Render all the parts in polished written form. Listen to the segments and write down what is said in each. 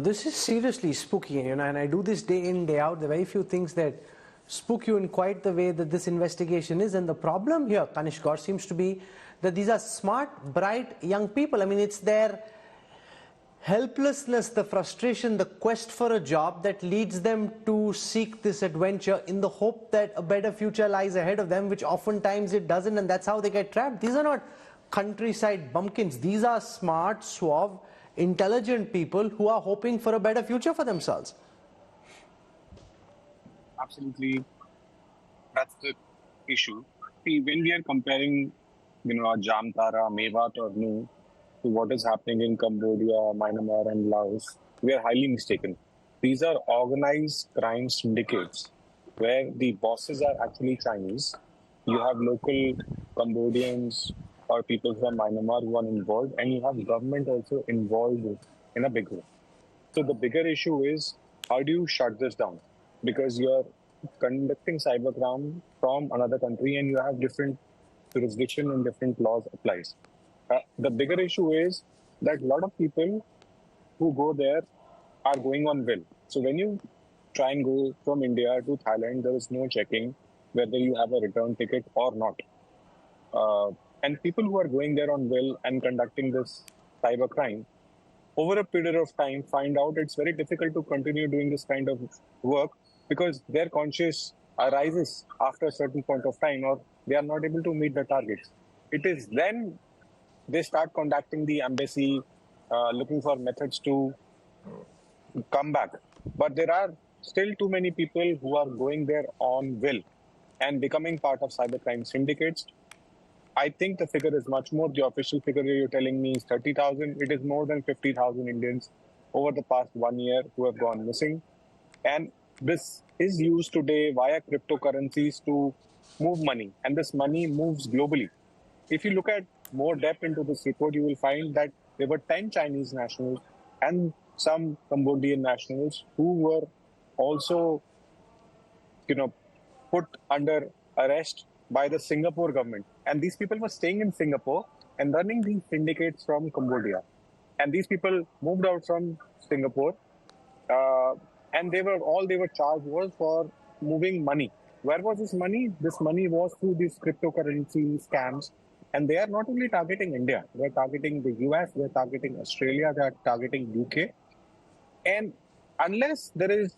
this is seriously spooky, and I do this day in, day out. There are very few things that spook you in quite the way that this investigation is. And the problem here, Kanishkar, seems to be that these are smart, bright young people. I mean, it's their helplessness, the frustration, the quest for a job that leads them to seek this adventure in the hope that a better future lies ahead of them, which oftentimes it doesn't, and that's how they get trapped. These are not countryside bumpkins. These are smart, suave, intelligent people who are hoping for a better future for themselves. Absolutely. That's the issue. See, when we are comparing, Jamtara, Mewat or Nu to what is happening in Cambodia, Myanmar and Laos, we are highly mistaken. These are organized crime syndicates where the bosses are actually Chinese. You have local Cambodians or people from Myanmar who are involved, and you have government also involved in a big way. So the bigger issue is, how do you shut this down? Because you're conducting cybercrime from another country and you have different jurisdiction and different laws applies. The bigger issue is that a lot of people who go there are going on will. So when you try and go from India to Thailand, there is no checking whether you have a return ticket or not. And people who are going there on will and conducting this cybercrime, over a period of time, find out it's very difficult to continue doing this kind of work because their conscience arises after a certain point of time, or they are not able to meet the targets. It is then they start contacting the embassy, looking for methods to come back. But there are still too many people who are going there on will and becoming part of cybercrime syndicates. I think the figure is much more. The official figure you're telling me is 30,000. It is more than 50,000 Indians over the past 1 year who have gone missing. And this is used today via cryptocurrencies to move money. And this money moves globally. If you look at more depth into this report, you will find that there were 10 Chinese nationals and some Cambodian nationals who were also, put under arrest by the Singapore government. And these people were staying in Singapore and running these syndicates from Cambodia. And these people moved out from Singapore and all they were charged was for moving money. Where was this money? This money was through these cryptocurrency scams. And they are not only targeting India, they're targeting the US, they're targeting Australia, they're targeting UK. And unless there is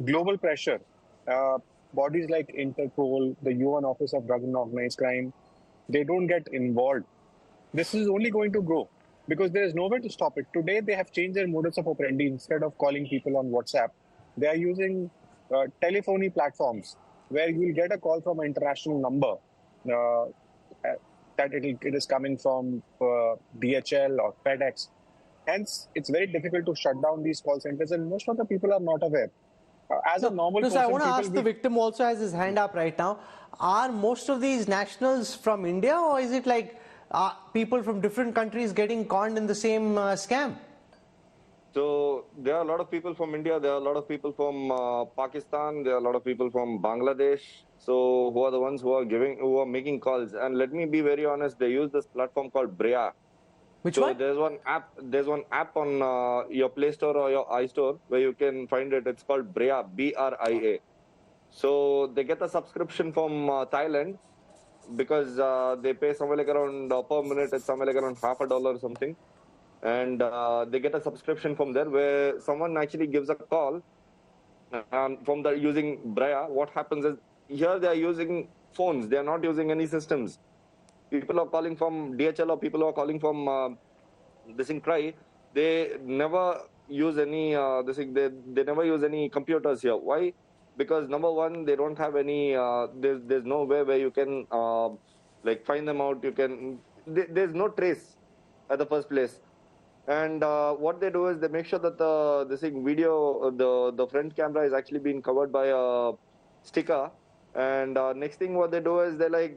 global pressure, bodies like Interpol, the UN Office of Drug and Organized Crime, they don't get involved. This is only going to grow because there is no way to stop it. Today, they have changed their modus of operandi. Instead of calling people on WhatsApp, they are using telephony platforms where you will get a call from an international number that it is coming from DHL or FedEx. Hence, it's very difficult to shut down these call centers, and most of the people are not aware. As a normal person, I want to ask the victim also has his hand up right now. Are most of these nationals from India, or is it like people from different countries getting conned in the same scam? So there are a lot of people from India, there are a lot of people from Pakistan, there are a lot of people from Bangladesh. So who are the ones who are making calls? And let me be very honest, they use this platform called Brea. Which so one? There's one app on your Play Store or your iStore where you can find it. It's called Brea, B-R-I-A. So they get a subscription from Thailand because they pay somewhere like around per minute, it's somewhere like around $50 or something. And they get a subscription from there where someone actually gives a call from the using Brea. What happens is here they are using phones. They are not using any systems. People are calling from DHL or people who are calling from this in Cry. They never use any they never use any computers here. Why? Because number one, they don't have any. There's no way where you can like find them out. There's no trace at the first place. And what they do is they make sure that the front camera is actually being covered by a sticker. And next thing what they do is they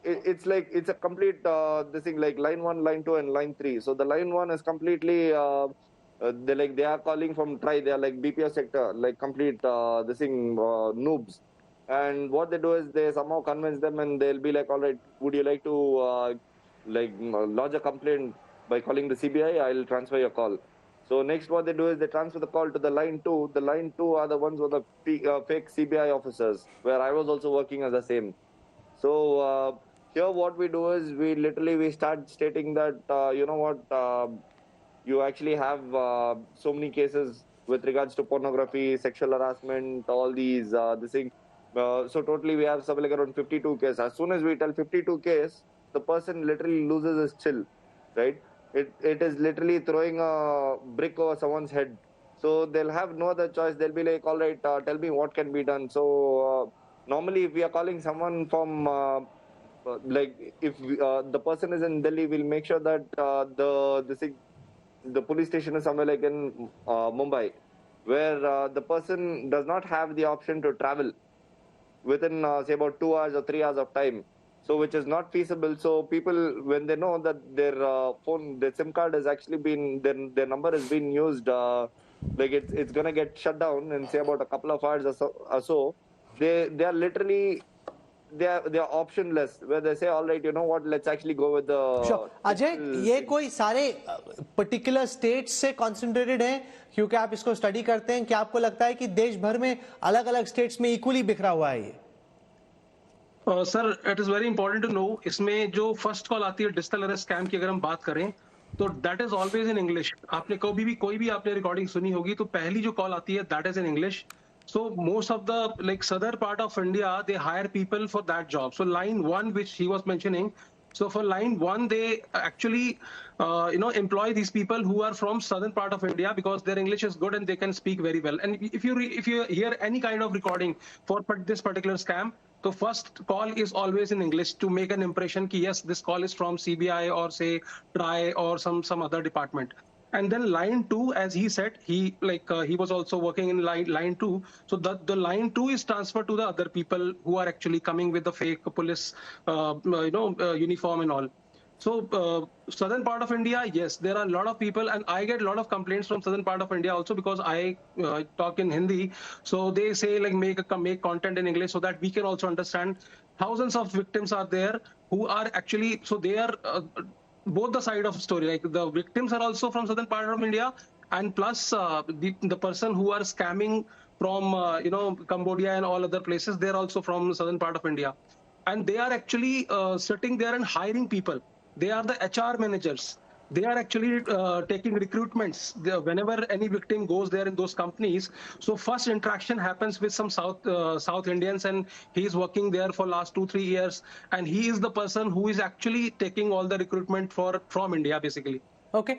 it's a complete like line 1, line 2, and line 3. So the line 1 is completely they are calling from Try. They are like BPO sector, like complete noobs. And what they do is they somehow convince them, and they'll be like, all right, would you like to lodge a complaint by calling the CBI? I'll transfer your call. So next, what they do is they transfer the call to the line 2. The line 2 are the ones with the fake CBI officers, where I was also working as the same. So here, what we do is we start stating that you actually have so many cases with regards to pornography, sexual harassment, all these this thing. So totally, we have something like around 52 cases. As soon as we tell 52 case, the person literally loses his chill, right? It is literally throwing a brick over someone's head. So they'll have no other choice. They'll be like, all right, tell me what can be done. So normally, if we are calling someone from like if the person is in Delhi, we'll make sure that the police station is somewhere like in Mumbai, where the person does not have the option to travel within say about 2 hours or 3 hours of time, so which is not feasible. So people, when they know that their their SIM card has actually been, their number has been used, like it's gonna get shut down in say about a couple of hours or so, they are literally they are optionless, where they say, all right, you know what, let's actually go with the Sure. Ajay, ये कोई सारे particular states से concentrated हैं क्योंकि आप इसको study करते हैं, क्या आपको लगता है कि देश भर में अलग अलग स्टेट्स में इक्वली बिखरा हुआ है ये? Sir, it is very important to know, इसमें जो फर्स्ट कॉल आती है डिजिटल अरेस्ट स्कैम की, अगर हम बात करें तो that is always in English. आपने कभी भी कोई भी आपने रिकॉर्डिंग सुनी होगी तो पहली जो कॉल आती है that is in English. So most of the like southern part of India, they hire people for that job. So line 1, which he was mentioning, so for line 1, they actually employ these people who are from southern part of India because their English is good and they can speak very well. And if you hear any kind of recording for this particular scam, the first call is always in English to make an impression ki yes, this call is from CBI or say TRI or some other department. And then line 2, as he said, he was also working in line 2. So the line 2 is transferred to the other people who are actually coming with the fake police, uniform and all. So southern part of India, yes, there are a lot of people, and I get a lot of complaints from southern part of India also because I talk in Hindi. So they say like make content in English so that we can also understand. Thousands of victims are there who are actually, so they are. Both the side of the story, like the victims are also from southern part of India, and plus the person who are scamming from Cambodia and all other places, they're also from southern part of India, and they are actually sitting there and hiring people. They are the HR managers. They are actually taking recruitments whenever any victim goes there in those companies. So first interaction happens with some South Indians, and he is working there for last 2-3 years, and he is the person who is actually taking all the recruitment from India basically. Okay.